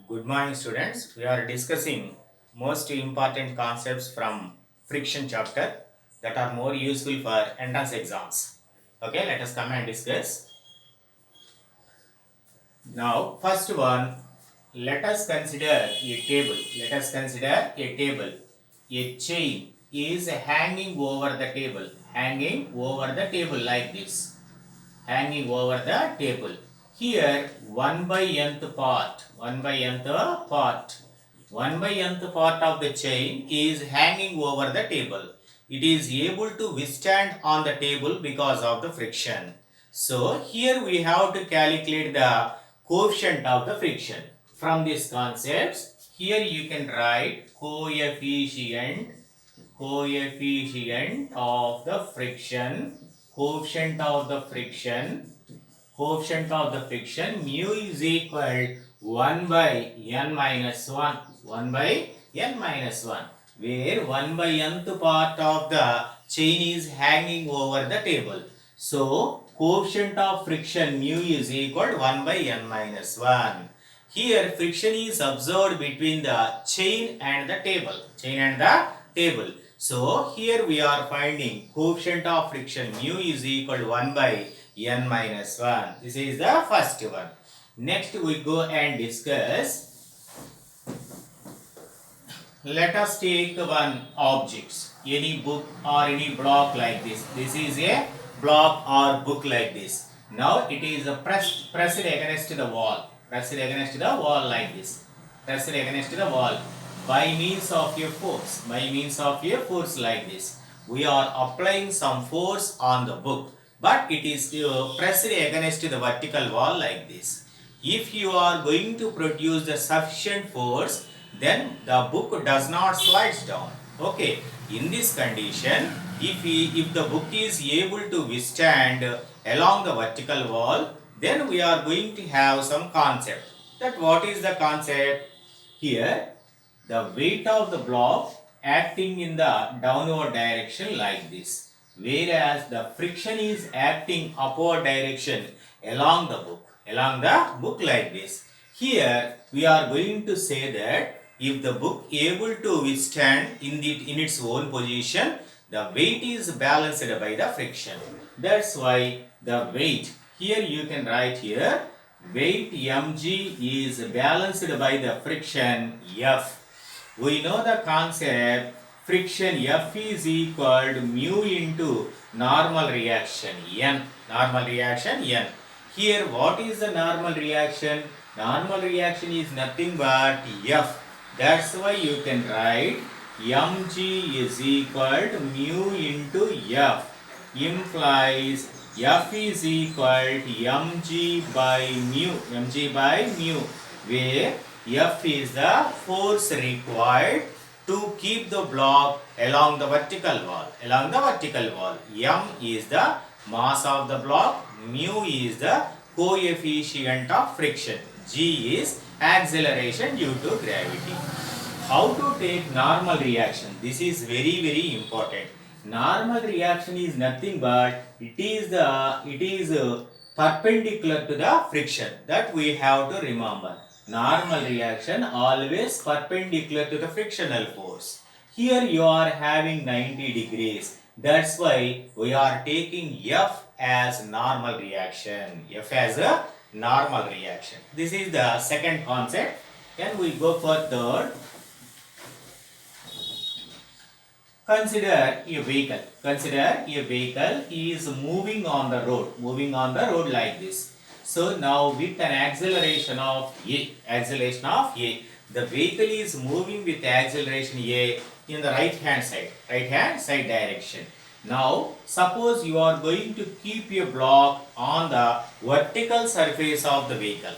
Good morning, students. We are discussing most important concepts from friction chapter that are more useful for entrance exams. Okay, let us come and discuss. Now, first one, let us consider a table. Let us consider a table. A chain is hanging over the table. Hanging over the table like this. Hanging over the table. Here 1 by nth part, 1 by nth part, 1 by nth part of the chain is hanging over the table. It is able to withstand on the table because of the friction. So here we have to calculate the coefficient of the friction. From these concepts, here you can write coefficient of the friction, coefficient of the friction mu is equal 1 by n minus 1, 1 by n minus 1, where 1 by nth part of the chain is hanging over the table. So coefficient of friction mu is equal to 1 by n minus 1. Here friction is observed between the chain and the table. So here we are finding coefficient of friction mu is equal to 1 by n minus 1. This is the first one. Next we go and discuss. Let us take one object, any book or any block like this. This is a block or book like this. Now it is pressed against the wall. Pressed against the wall like this. Pressed against the wall by means of a force. By means of a force like this. We are applying some force on the book, but it is pressed against the vertical wall like this. If you are going to produce the sufficient force, then the book does not slide down. Okay, in this condition, if the book is able to withstand along the vertical wall, then we are going to have some concept. That what is the concept? Here, the weight of the block acting in the downward direction like this, whereas the friction is acting upward direction along the book like this. Here we are going to say that if the book able to withstand in its own position, the weight is balanced by the friction. That's why the weight, here you can write here, weight mg is balanced by the friction F. We know the concept, friction F is equal to mu into normal reaction N. Normal reaction N. Here what is the normal reaction? Normal reaction is nothing but F. That's why you can write mg is equal to mu into F. Implies F is equal to mg by mu, where F is the force required to keep the block along the vertical wall. M is the mass of the block, mu is the coefficient of friction, G is acceleration due to gravity. How to take normal reaction? This is very important. Normal reaction is nothing but it is perpendicular to the friction. That we have to remember. Normal reaction always perpendicular to the frictional force. Here you are having 90 degrees. That's why we are taking F as normal reaction. F as a normal reaction. This is the second concept. Then we go for third. Consider a vehicle. Is moving on the road like this. So now with an acceleration of A, the vehicle is moving with acceleration A in the right hand side direction. Now suppose you are going to keep a block on the vertical surface of the vehicle.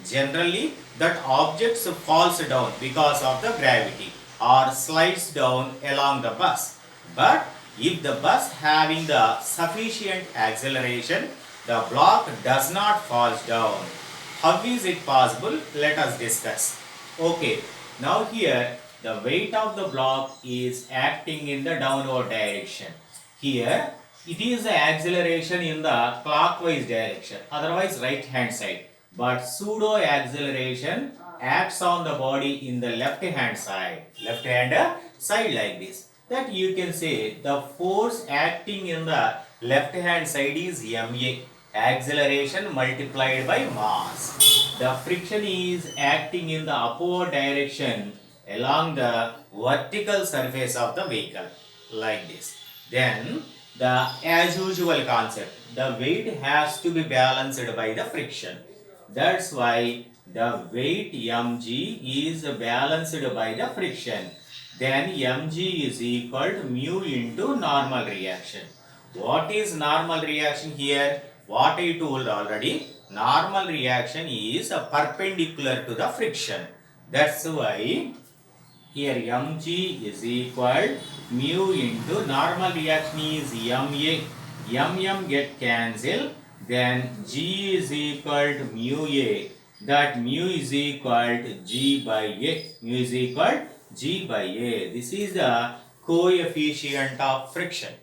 Generally that object falls down because of the gravity or slides down along the bus. But if the bus having the sufficient acceleration, the block does not fall down. How is it possible? Let us discuss. Okay, now here the weight of the block is acting in the downward direction. Here it is the acceleration in the clockwise direction, otherwise right hand side. but pseudo acceleration acts on the body in the left hand side, like this. That you can say the force acting in the left hand side is ma, acceleration multiplied by mass. The friction is acting in the upward direction along the vertical surface of the vehicle, like this. Then the as usual concept, the weight has to be balanced by the friction. That's why the weight mg is balanced by the friction. Then mg is equal to mu into normal reaction. What is normal reaction here? What I told already, normal reaction is perpendicular to the friction. That's why here mg is equal mu into normal reaction is ma, get cancelled, then g is equal to mu a, that mu is equal to g by a, mu is equal to g by a. This is the coefficient of friction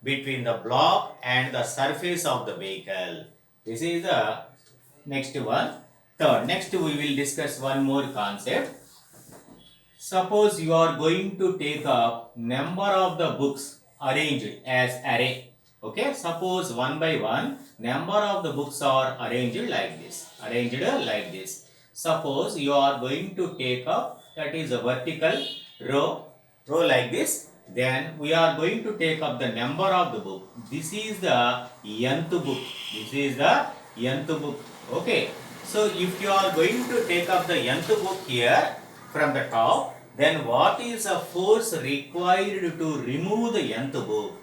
between the block and the surface of the vehicle. This is the next one. Third, next we will discuss one more concept. Suppose you are going to take up number of the books arranged as array. Okay, suppose one by one number of the books are arranged like this. Suppose you are going to take up, that is a vertical row like this. Then we are going to take up the number of the book. This is the nth book. Okay, so if you are going to take up the nth book here from the top, then what is the force required to remove the nth book?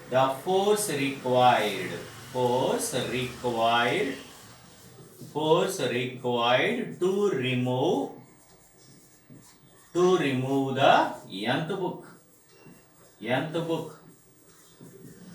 The force required to remove the nth book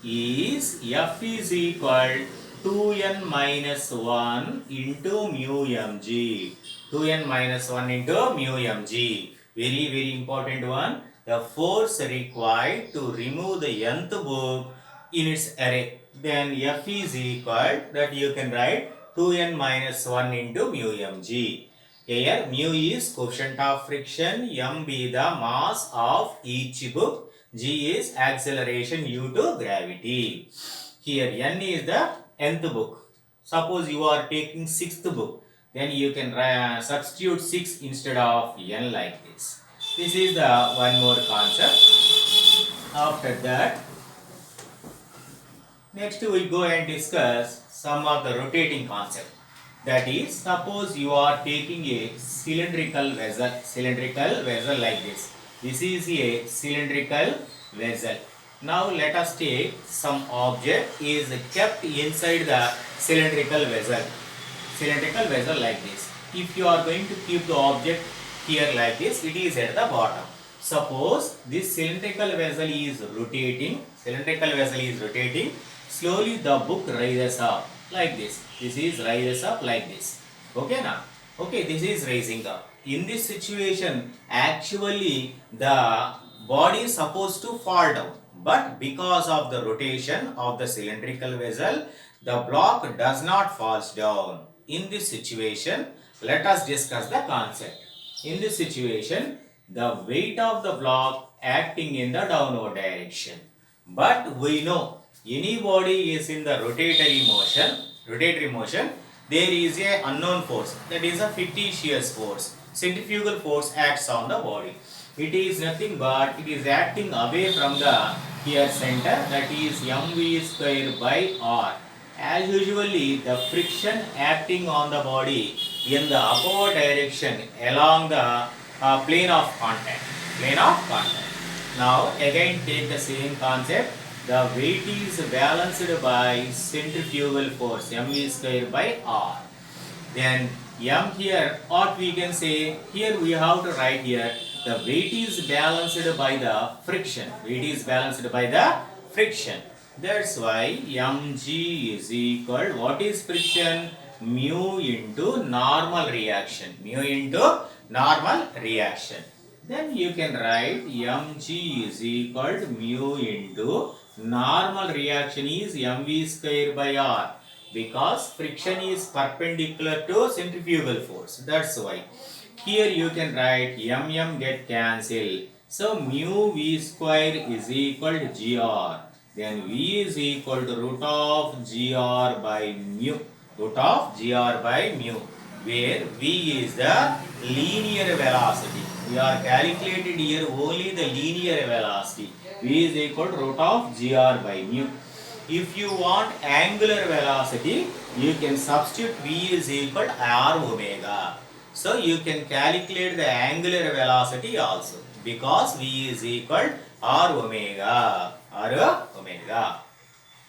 is F is equal to 2n minus 1 into mu mg. 2n minus 1 into mu mg. Very important one. The force required to remove the nth book in its array. Then F is equal, that you can write 2n minus 1 into mu mg. Here mu is coefficient of friction, m be the mass of each book, g is acceleration due to gravity. Here n is the nth book. Suppose you are taking sixth book, then you can substitute 6 instead of n like this. This is the one more concept. After that, next we go and discuss some of the rotating concept. That is, suppose you are taking a cylindrical vessel like this. This is a cylindrical vessel. Now let us take some object is kept inside the cylindrical vessel like this. If you are going to keep the object here like this, it is at the bottom. Suppose this cylindrical vessel is rotating, slowly the book rises up like this. This is rises up like this. Okay now? Okay, this is rising up. In this situation, actually the body is supposed to fall down. But because of the rotation of the cylindrical vessel, the block does not fall down. In this situation, let us discuss the concept. In this situation, the weight of the block acting in the downward direction. But we know any body is in the rotatory motion, there is a unknown force, that is a fictitious force. Centrifugal force acts on the body. It is nothing but it is acting away from the here center, that is mv square by r. As usually, the friction acting on the body in the upward direction along the plane of contact. Now again take the same concept. The weight is balanced by centrifugal force mv square by r. Then m here, what we can say, here we have to write here, the weight is balanced by the friction. That's why mg is equal, what is friction? Mu into normal reaction. Then you can write mg is equal to mu into normal reaction is mv square by r. because friction is perpendicular to centrifugal force. That's why. Here you can write mm get cancel. So mu v square is equal to gr. Then v is equal to root of gr by mu. Root of gr by mu. Where v is the linear velocity. We are calculated here only the linear velocity. V is equal to root of gr by mu. If you want angular velocity, you can substitute v is equal to r omega. So you can calculate the angular velocity also, because v is equal r omega.